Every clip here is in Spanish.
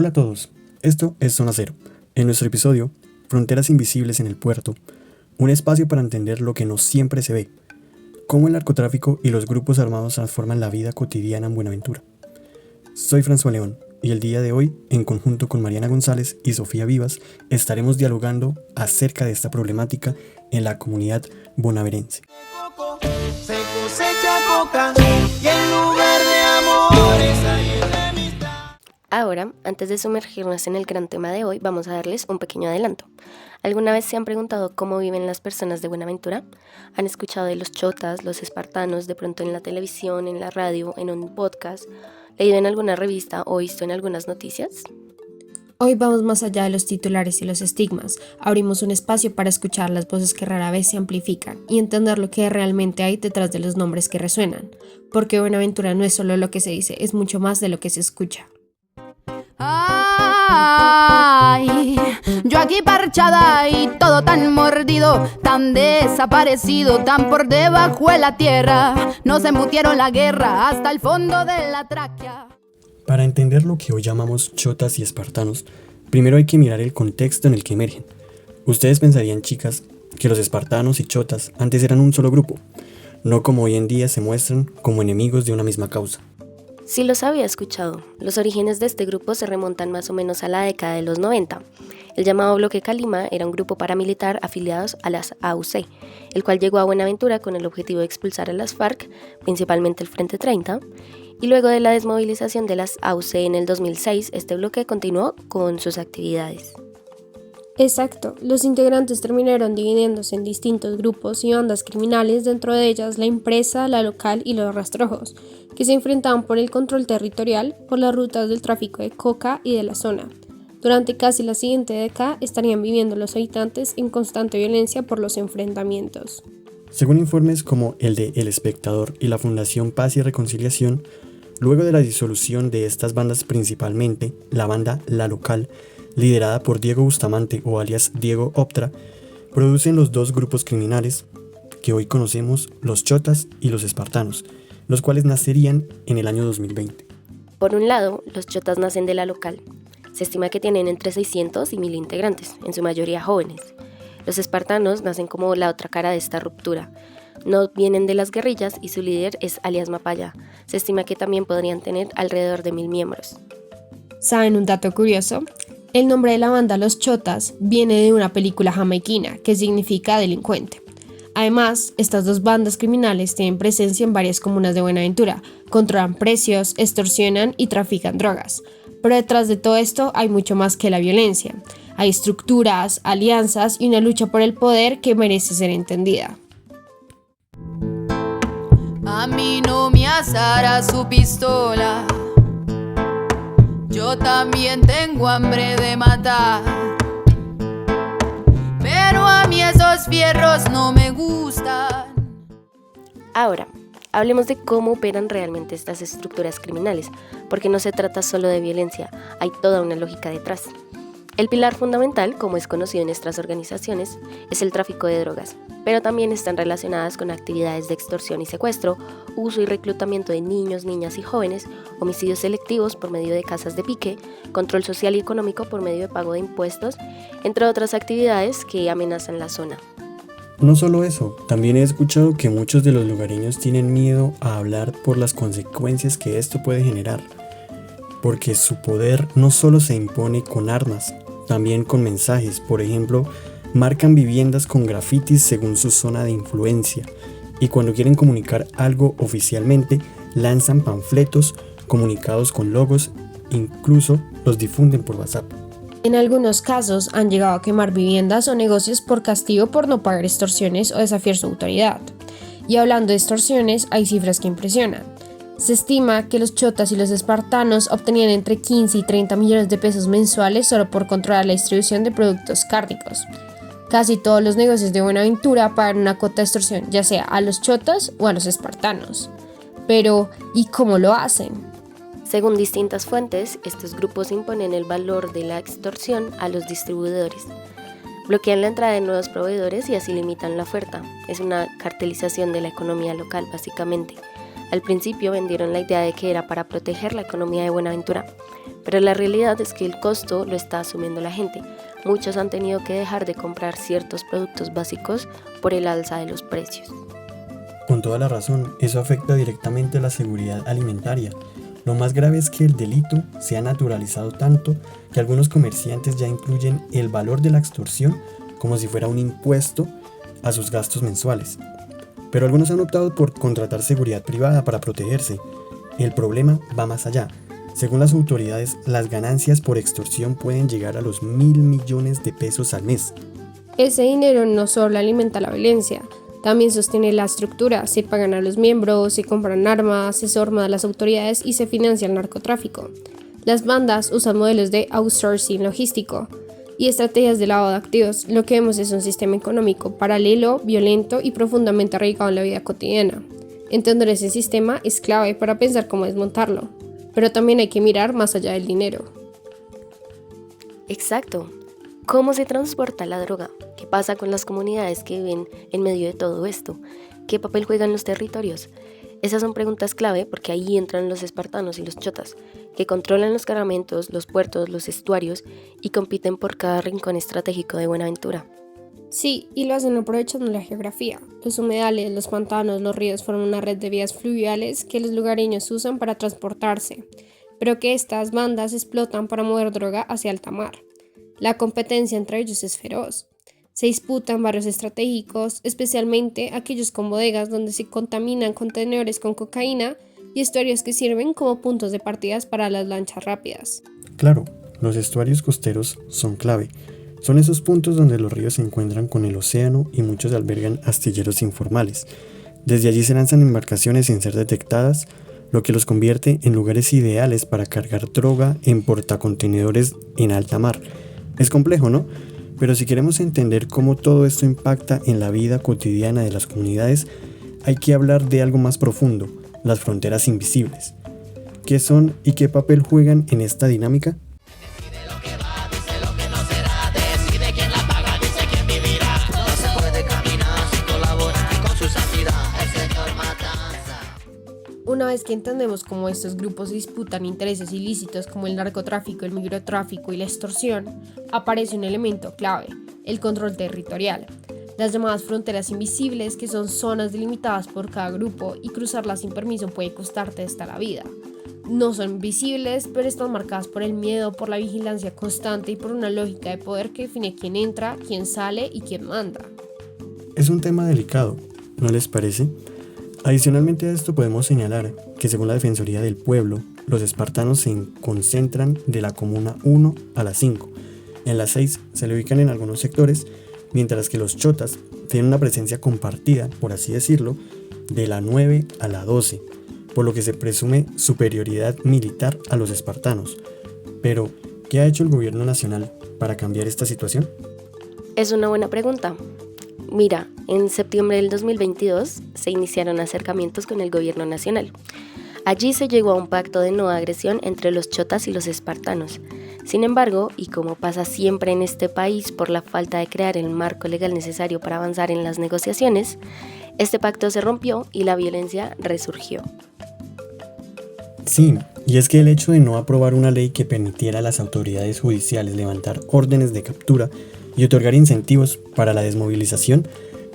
Hola a todos, esto es Zona Cero. En nuestro episodio, Fronteras Invisibles en el Puerto, un espacio para entender lo que no siempre se ve, cómo el narcotráfico y los grupos armados transforman la vida cotidiana en Buenaventura. Soy François León y el día de hoy, en conjunto con Mariana González y Sofía Vivas, estaremos dialogando acerca de esta problemática en la comunidad bonaverense. Se cosecha coca y en lugar de amores hay enemistad. Ahora, antes de sumergirnos en el gran tema de hoy, vamos a darles un pequeño adelanto. ¿Alguna vez se han preguntado cómo viven las personas de Buenaventura? ¿Han escuchado de los chotas, los espartanos, de pronto en la televisión, en la radio, en un podcast, leído en alguna revista o visto en algunas noticias? Hoy vamos más allá de los titulares y los estigmas. Abrimos un espacio para escuchar las voces que rara vez se amplifican y entender lo que realmente hay detrás de los nombres que resuenan. Porque Buenaventura no es solo lo que se dice, es mucho más de lo que se escucha. Ay, yo aquí parchada y todo tan mordido, tan desaparecido, tan por debajo de la tierra. Nos embutieron la guerra hasta el fondo de la tráquea. Para entender lo que hoy llamamos chotas y espartanos, primero hay que mirar el contexto en el que emergen. Ustedes pensarían, chicas, que los espartanos y chotas antes eran un solo grupo, no como hoy en día se muestran como enemigos de una misma causa. Sí los había escuchado. Los orígenes de este grupo se remontan más o menos a la década de los 90. El llamado Bloque Calima era un grupo paramilitar afiliados a las AUC, el cual llegó a Buenaventura con el objetivo de expulsar a las FARC, principalmente el Frente 30, y luego de la desmovilización de las AUC en el 2006, este bloque continuó con sus actividades. Exacto, los integrantes terminaron dividiéndose en distintos grupos y bandas criminales, dentro de ellas la impresa, la local y los rastrojos, que se enfrentaban por el control territorial, por las rutas del tráfico de coca y de la zona. Durante casi la siguiente década estarían viviendo los habitantes en constante violencia por los enfrentamientos. Según informes como el de El Espectador y la Fundación Paz y Reconciliación, luego de la disolución de estas bandas, principalmente la banda La Local, liderada por Diego Bustamante o alias Diego Optra, producen los dos grupos criminales que hoy conocemos, los chotas y los espartanos, los cuales nacerían en el año 2020. Por un lado, los chotas nacen de La Local. Se estima que tienen entre 600 y 1000 integrantes, en su mayoría jóvenes. Los espartanos nacen como la otra cara de esta ruptura. No vienen de las guerrillas y su líder es alias Mapaya. Se estima que también podrían tener alrededor de 1000 miembros. ¿Saben un dato curioso? El nombre de la banda Los Chotas viene de una película jamaiquina que significa delincuente. Además, estas dos bandas criminales tienen presencia en varias comunas de Buenaventura, controlan precios, extorsionan y trafican drogas. Pero detrás de todo esto hay mucho más que la violencia. Hay estructuras, alianzas y una lucha por el poder que merece ser entendida. A mí no me asará su pistola. Yo también tengo hambre de matar, pero a mí esos fierros no me gustan. Ahora, hablemos de cómo operan realmente estas estructuras criminales, porque no se trata solo de violencia, hay toda una lógica detrás. El pilar fundamental, como es conocido en estas organizaciones, es el tráfico de drogas, pero también están relacionadas con actividades de extorsión y secuestro, uso y reclutamiento de niños, niñas y jóvenes, homicidios selectivos por medio de casas de pique, control social y económico por medio de pago de impuestos, entre otras actividades que amenazan la zona. No solo eso, también he escuchado que muchos de los lugareños tienen miedo a hablar por las consecuencias que esto puede generar, porque su poder no solo se impone con armas, también con mensajes. Por ejemplo, marcan viviendas con grafitis según su zona de influencia, y cuando quieren comunicar algo oficialmente, lanzan panfletos, comunicados con logos, incluso los difunden por WhatsApp. En algunos casos han llegado a quemar viviendas o negocios por castigo por no pagar extorsiones o desafiar su autoridad. Y hablando de extorsiones, hay cifras que impresionan. Se estima que los chotas y los espartanos obtenían entre 15 y 30 millones de pesos mensuales solo por controlar la distribución de productos cárnicos. Casi todos los negocios de Buenaventura pagan una cuota de extorsión, ya sea a los chotas o a los espartanos. Pero, ¿y cómo lo hacen? Según distintas fuentes, estos grupos imponen el valor de la extorsión a los distribuidores. Bloquean la entrada de nuevos proveedores y así limitan la oferta. Es una cartelización de la economía local, básicamente. Al principio vendieron la idea de que era para proteger la economía de Buenaventura, pero la realidad es que el costo lo está asumiendo la gente. Muchos han tenido que dejar de comprar ciertos productos básicos por el alza de los precios. Con toda la razón, eso afecta directamente a la seguridad alimentaria. Lo más grave es que el delito se ha naturalizado tanto que algunos comerciantes ya incluyen el valor de la extorsión como si fuera un impuesto a sus gastos mensuales. Pero algunos han optado por contratar seguridad privada para protegerse. El problema va más allá. Según las autoridades, las ganancias por extorsión pueden llegar a los 1.000 millones de pesos al mes. Ese dinero no solo alimenta la violencia, también sostiene la estructura. Se pagan a los miembros, se compran armas, se sorman a las autoridades y se financia el narcotráfico. Las bandas usan modelos de outsourcing logístico y estrategias de lavado de activos. Lo que vemos es un sistema económico paralelo, violento y profundamente arraigado en la vida cotidiana. Entender ese sistema es clave para pensar cómo desmontarlo, pero también hay que mirar más allá del dinero. Exacto. ¿Cómo se transporta la droga? ¿Qué pasa con las comunidades que viven en medio de todo esto? ¿Qué papel juegan los territorios? Esas son preguntas clave porque ahí entran los espartanos y los chotas, que controlan los cargamentos, los puertos, los estuarios y compiten por cada rincón estratégico de Buenaventura. Sí, y lo hacen aprovechando la geografía. Los humedales, los pantanos, los ríos forman una red de vías fluviales que los lugareños usan para transportarse, pero que estas bandas explotan para mover droga hacia alta mar. La competencia entre ellos es feroz. Se disputan barrios estratégicos, especialmente aquellos con bodegas donde se contaminan contenedores con cocaína y estuarios que sirven como puntos de partidas para las lanchas rápidas. Claro, los estuarios costeros son clave. Son esos puntos donde los ríos se encuentran con el océano y muchos albergan astilleros informales. Desde allí se lanzan embarcaciones sin ser detectadas, lo que los convierte en lugares ideales para cargar droga en portacontenedores en alta mar. Es complejo, ¿no? Pero si queremos entender cómo todo esto impacta en la vida cotidiana de las comunidades, hay que hablar de algo más profundo, las fronteras invisibles. ¿Qué son y qué papel juegan en esta dinámica? Una vez que entendemos cómo estos grupos disputan intereses ilícitos como el narcotráfico, el microtráfico y la extorsión, aparece un elemento clave, el control territorial. Las llamadas fronteras invisibles, que son zonas delimitadas por cada grupo, y cruzarlas sin permiso puede costarte hasta la vida. No son visibles, pero están marcadas por el miedo, por la vigilancia constante y por una lógica de poder que define quién entra, quién sale y quién manda. Es un tema delicado, ¿no les parece? Adicionalmente a esto podemos señalar que según la Defensoría del Pueblo, los espartanos se concentran de la comuna 1 a la 5. En la 6 se le ubican en algunos sectores, mientras que los chotas tienen una presencia compartida, por así decirlo, de la 9 a la 12, por lo que se presume superioridad militar a los espartanos. Pero, ¿qué ha hecho el gobierno nacional para cambiar esta situación? Es una buena pregunta. Mira, en septiembre del 2022 se iniciaron acercamientos con el gobierno nacional. Allí se llegó a un pacto de no agresión entre los chotas y los espartanos. Sin embargo, y como pasa siempre en este país por la falta de crear el marco legal necesario para avanzar en las negociaciones, este pacto se rompió y la violencia resurgió. Sí, y es que el hecho de no aprobar una ley que permitiera a las autoridades judiciales levantar órdenes de captura y otorgar incentivos para la desmovilización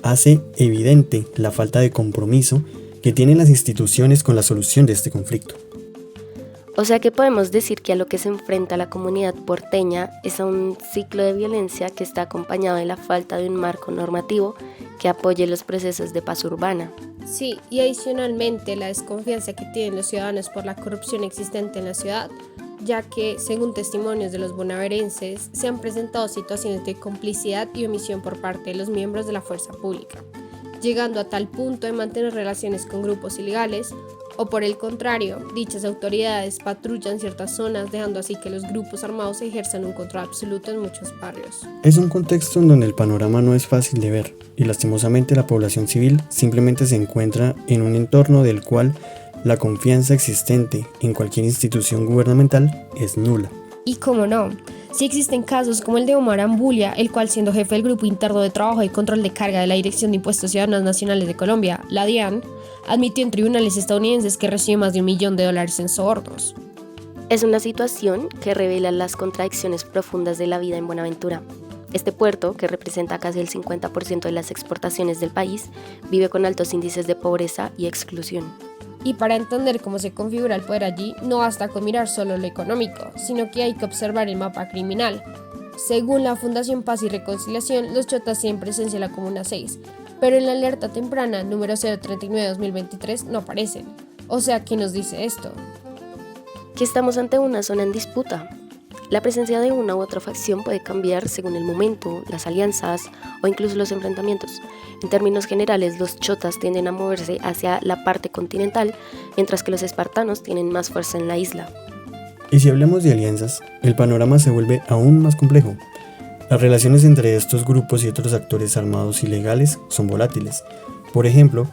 hace evidente la falta de compromiso que tienen las instituciones con la solución de este conflicto. O sea que podemos decir que a lo que se enfrenta la comunidad porteña es a un ciclo de violencia que está acompañado de la falta de un marco normativo que apoye los procesos de paz urbana. Sí, y adicionalmente la desconfianza que tienen los ciudadanos por la corrupción existente en la ciudad, ya que, según testimonios de los bonaerenses, se han presentado situaciones de complicidad y omisión por parte de los miembros de la fuerza pública, llegando a tal punto de mantener relaciones con grupos ilegales, o por el contrario, dichas autoridades patrullan ciertas zonas, dejando así que los grupos armados ejerzan un control absoluto en muchos barrios. Es un contexto en donde el panorama no es fácil de ver, y lastimosamente la población civil simplemente se encuentra en un entorno del cual la confianza existente en cualquier institución gubernamental es nula. Y cómo no, sí existen casos como el de Omar Ambulia, el cual, siendo jefe del Grupo Interno de Trabajo y Control de Carga de la Dirección de Impuestos Ciudadanos Nacionales de Colombia, la DIAN, admitió en tribunales estadounidenses que recibió más de $1 millón en sobornos. Es una situación que revela las contradicciones profundas de la vida en Buenaventura. Este puerto, que representa casi el 50% de las exportaciones del país, vive con altos índices de pobreza y exclusión. Y para entender cómo se configura el poder allí, no basta con mirar solo lo económico, sino que hay que observar el mapa criminal. Según la Fundación Paz y Reconciliación, los chotas tienen presencia en la Comuna 6, pero en la alerta temprana número 039-2023 no aparecen. O sea, ¿qué nos dice esto? Que estamos ante una zona en disputa. La presencia de una u otra facción puede cambiar según el momento, las alianzas o incluso los enfrentamientos. En términos generales, los chotas tienden a moverse hacia la parte continental, mientras que los espartanos tienen más fuerza en la isla. Y si hablamos de alianzas, el panorama se vuelve aún más complejo. Las relaciones entre estos grupos y otros actores armados ilegales son volátiles. Por ejemplo,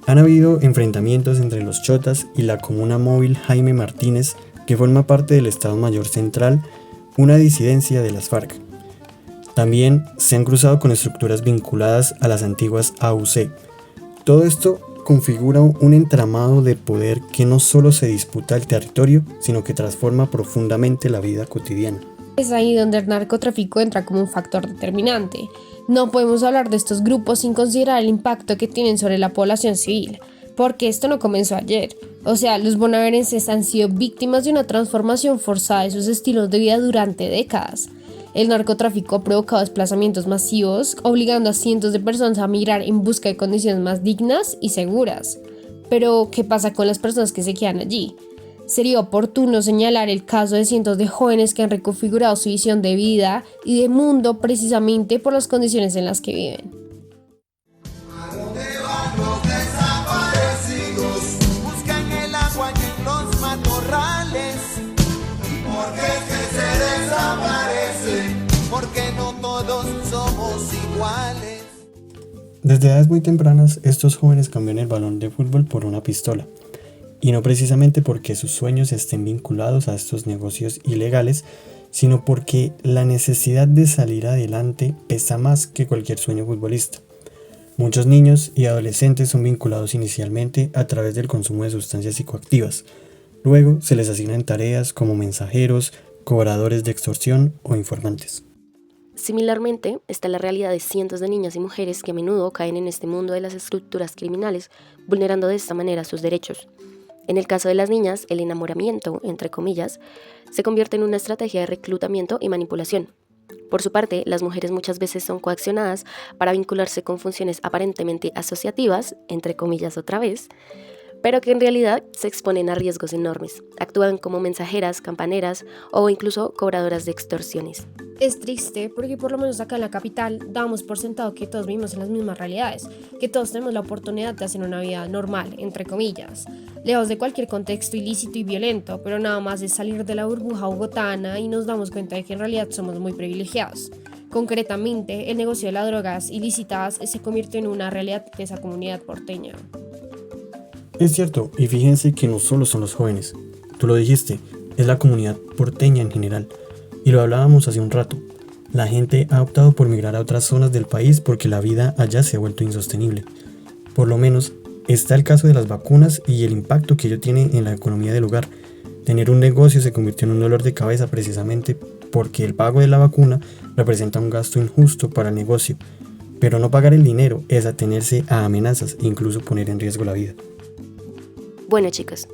han habido enfrentamientos entre los chotas y la Comuna Móvil Jaime Martínez, que forma parte del Estado Mayor Central, una disidencia de las FARC. También se han cruzado con estructuras vinculadas a las antiguas AUC. Todo esto configura un entramado de poder que no solo se disputa el territorio, sino que transforma profundamente la vida cotidiana. Es ahí donde el narcotráfico entra como un factor determinante. No podemos hablar de estos grupos sin considerar el impacto que tienen sobre la población civil, porque esto no comenzó ayer. O sea, los bonaerenses han sido víctimas de una transformación forzada de sus estilos de vida durante décadas. El narcotráfico ha provocado desplazamientos masivos, obligando a cientos de personas a migrar en busca de condiciones más dignas y seguras. Pero, ¿qué pasa con las personas que se quedan allí? Sería oportuno señalar el caso de cientos de jóvenes que han reconfigurado su visión de vida y de mundo precisamente por las condiciones en las que viven. ¿A dónde van los desaparecidos? Buscan el agua y en los matorrales. ¿Por qué es que se desaparecen? Porque no todos somos iguales. Desde edades muy tempranas, estos jóvenes cambian el balón de fútbol por una pistola. Y no precisamente porque sus sueños estén vinculados a estos negocios ilegales, sino porque la necesidad de salir adelante pesa más que cualquier sueño futbolista. Muchos niños y adolescentes son vinculados inicialmente a través del consumo de sustancias psicoactivas. Luego se les asignan tareas como mensajeros, cobradores de extorsión o informantes. Similarmente, está la realidad de cientos de niñas y mujeres que a menudo caen en este mundo de las estructuras criminales, vulnerando de esta manera sus derechos. En el caso de las niñas, el enamoramiento, entre comillas, se convierte en una estrategia de reclutamiento y manipulación. Por su parte, las mujeres muchas veces son coaccionadas para vincularse con funciones aparentemente asociativas, entre comillas otra vez, pero que en realidad se exponen a riesgos enormes. Actúan como mensajeras, campaneras o incluso cobradoras de extorsiones. Es triste porque por lo menos acá en la capital damos por sentado que todos vivimos en las mismas realidades, que todos tenemos la oportunidad de hacer una vida normal, entre comillas, lejos de cualquier contexto ilícito y violento, pero nada más es salir de la burbuja bogotana y nos damos cuenta de que en realidad somos muy privilegiados. Concretamente, el negocio de las drogas ilícitas se convirtió en una realidad de esa comunidad porteña. Es cierto, y fíjense que no solo son los jóvenes, tú lo dijiste, es la comunidad porteña en general, y lo hablábamos hace un rato. La gente ha optado por migrar a otras zonas del país porque la vida allá se ha vuelto insostenible. Por lo menos, está el caso de las vacunas y el impacto que ello tiene en la economía del lugar. Tener un negocio se convirtió en un dolor de cabeza precisamente porque el pago de la vacuna representa un gasto injusto para el negocio, pero no pagar el dinero es atenerse a amenazas e incluso poner en riesgo la vida. Bueno chicos,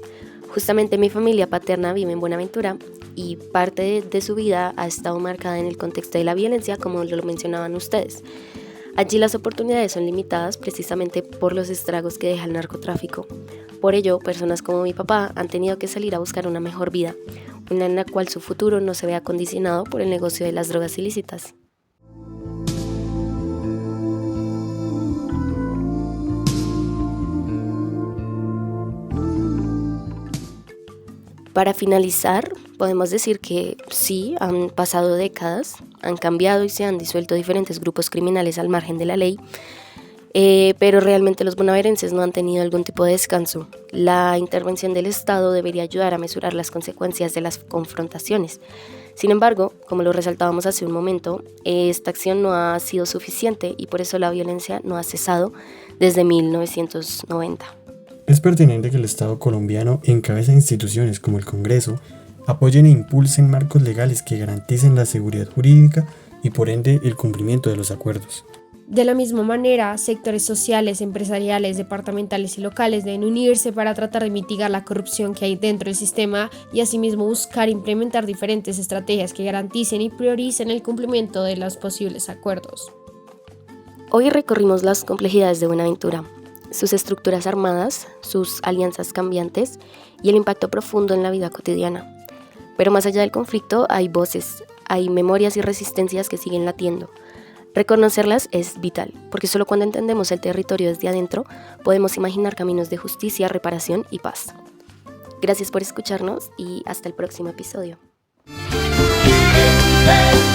justamente mi familia paterna vive en Buenaventura y parte de su vida ha estado marcada en el contexto de la violencia, como lo mencionaban ustedes. Allí las oportunidades son limitadas precisamente por los estragos que deja el narcotráfico. Por ello, personas como mi papá han tenido que salir a buscar una mejor vida, una en la cual su futuro no se vea condicionado por el negocio de las drogas ilícitas. Para finalizar, podemos decir que sí, han pasado décadas, han cambiado y se han disuelto diferentes grupos criminales al margen de la ley, pero realmente los bonaerenses no han tenido algún tipo de descanso. La intervención del Estado debería ayudar a mesurar las consecuencias de las confrontaciones. Sin embargo, como lo resaltábamos hace un momento, esta acción no ha sido suficiente y por eso la violencia no ha cesado desde 1990. Es pertinente que el Estado colombiano, en cabeza de instituciones como el Congreso, Apoyen e impulsen marcos legales que garanticen la seguridad jurídica y por ende el cumplimiento de los acuerdos. De la misma manera, sectores sociales, empresariales, departamentales y locales deben unirse para tratar de mitigar la corrupción que hay dentro del sistema y asimismo buscar implementar diferentes estrategias que garanticen y prioricen el cumplimiento de los posibles acuerdos. Hoy recorrimos las complejidades de Buenaventura, sus estructuras armadas, sus alianzas cambiantes y el impacto profundo en la vida cotidiana. Pero más allá del conflicto hay voces, hay memorias y resistencias que siguen latiendo. Reconocerlas es vital, porque solo cuando entendemos el territorio desde adentro podemos imaginar caminos de justicia, reparación y paz. Gracias por escucharnos y hasta el próximo episodio. Hey.